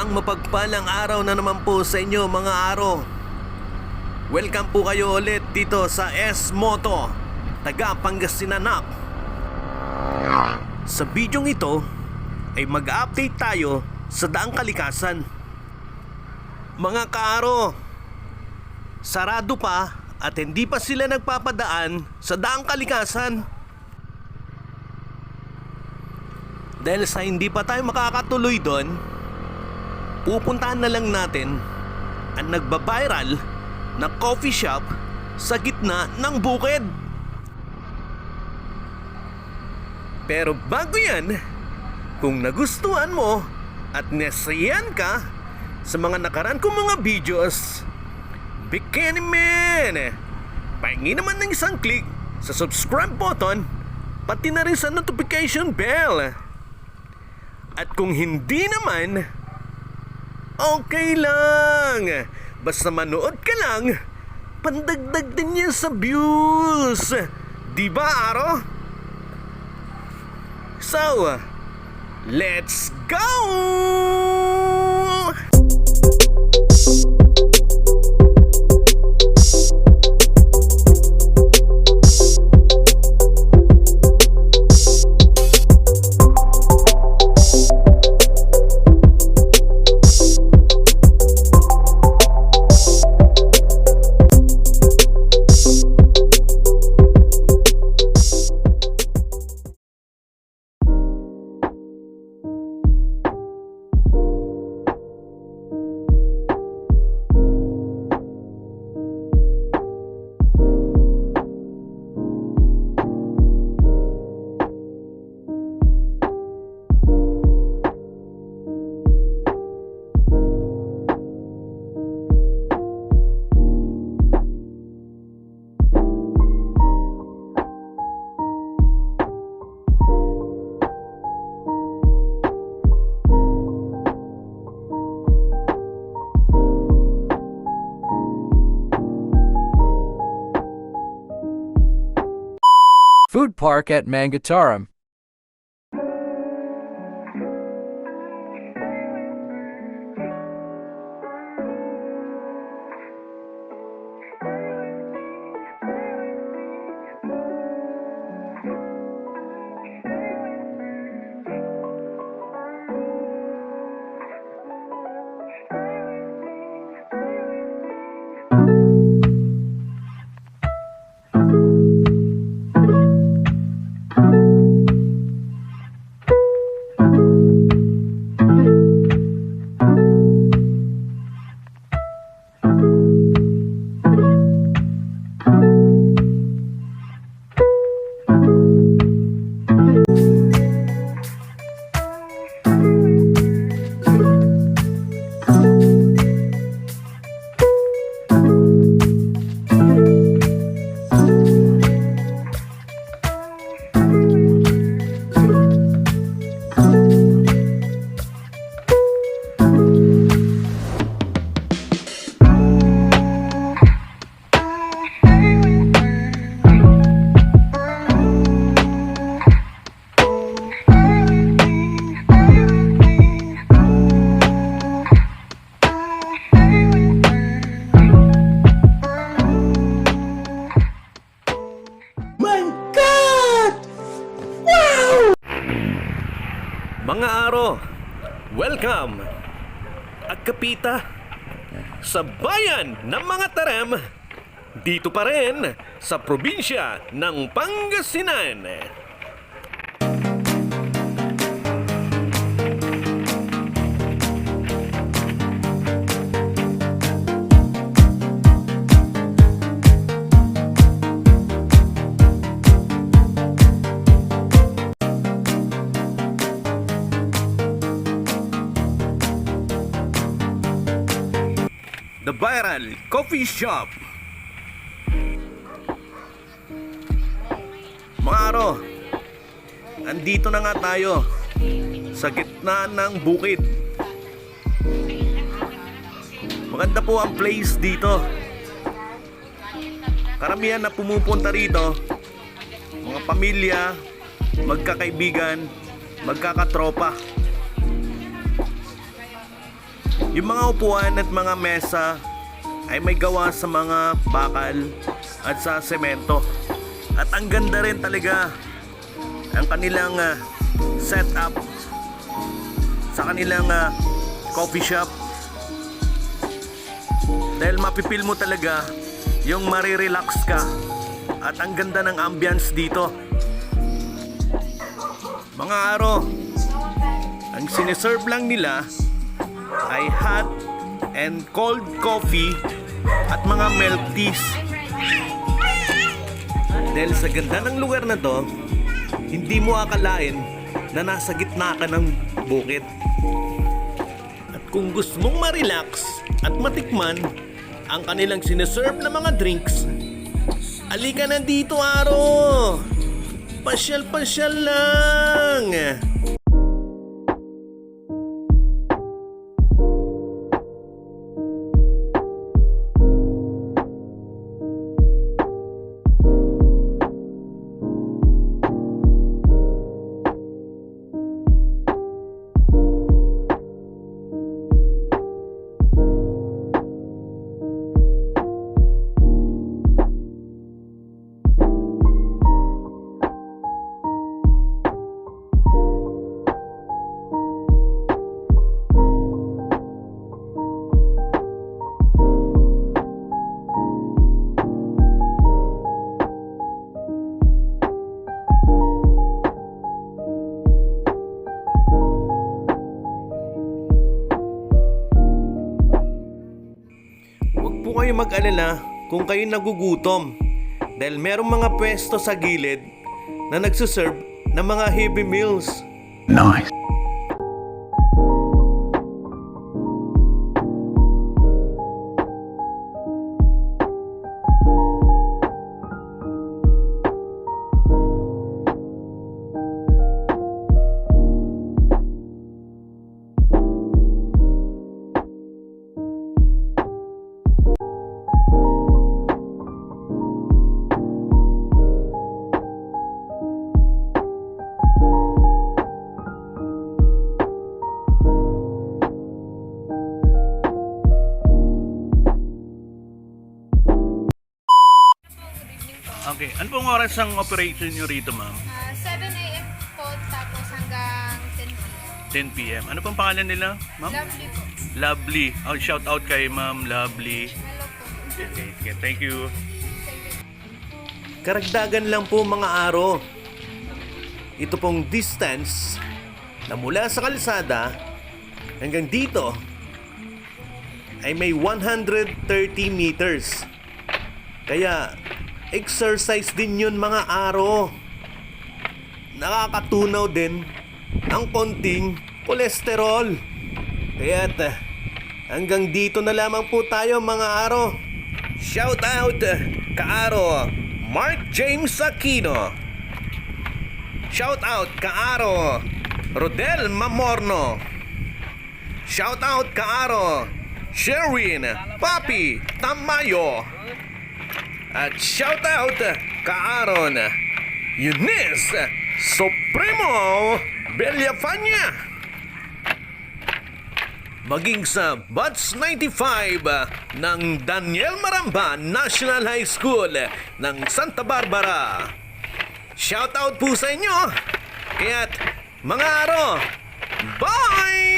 Isang mapagpalang araw na naman po sa inyo mga aro. Welcome po kayo ulit dito sa S-Moto, taga Pangasinan. Sa bidyong ito ay mag-update tayo sa daang kalikasan. Mga kaaro, sarado pa at hindi pa sila nagpapadaan sa daang kalikasan. Dahil sa hindi pa tayo makakatuloy doon, pupuntahan na lang natin ang nagbabiral na coffee shop sa gitna ng bukid. Pero bago yan, kung nagustuhan mo at nasayan ka sa mga nakaraan kong mga videos, bikini man, pahingi naman ng isang click sa subscribe button, pati na rin sa notification bell. At kung hindi naman, okay lang. Basta manood ka lang, pandagdag din yan sa views. Diba, Aro? So, let's go! Food Park at Mangataram. Mga aro, welcome at kapita sa bayan ng mga Tarem, dito pa rin sa probinsya ng Pangasinan. The Viral Coffee Shop. Mga aro, andito na nga tayo sa gitna ng bukid. Maganda po ang place dito. Karamihan na pumupunta rito, mga pamilya, magkakaibigan, magkakatropa. Yung mga upuan at mga mesa ay may gawa sa mga bakal at sa semento. At ang ganda rin talaga ang kanilang setup sa kanilang coffee shop. Dahil mapipil mo talaga yung marirelax ka at ang ganda ng ambience dito. Mga aro, ang siniserve lang nila ay hot and cold coffee at mga milk teas. Dahil sa ganda ng lugar na to, hindi mo akalain na nasa gitna ka ng bukid. At kung gusto mong ma-relax at matikman ang kanilang siniserve na mga drinks, alika na dito, aro! Pasyal-pasyal lang! Huwag po kayo mag-alala kung kayo nagugutom dahil merong mga pwesto sa gilid na nagsuserve ng mga heavy meals. Nice. Okay, ano pong oras ang operation nyo rito, ma'am? 7 a.m. po tapos hanggang 10 p.m. 10 p.m. Ano pong pangalan nila, ma'am? Lovely po. Lovely. Oh, shout out kay ma'am Lovely. Hello po. Okay, okay, thank you. Karagdagan lang po mga aro. Ito pong distance na mula sa kalsada hanggang dito ay may 130 meters. Kaya exercise din yun mga aro. Nakakatunaw din ang konting kolesterol. Kaya't hanggang dito na lamang po tayo mga aro. Shout out Kaaro Mark James Aquino. Shout out Kaaro Rodel Mamorno. Shout out Kaaro Sherwin Papi Tamayo. At shout out Kaaron Eunice Supremo Bellafania. Maging sa Batch 95 ng Daniel Maramba National High School ng Santa Barbara. Shout out po sa inyo. Kaya't mga aro, bye!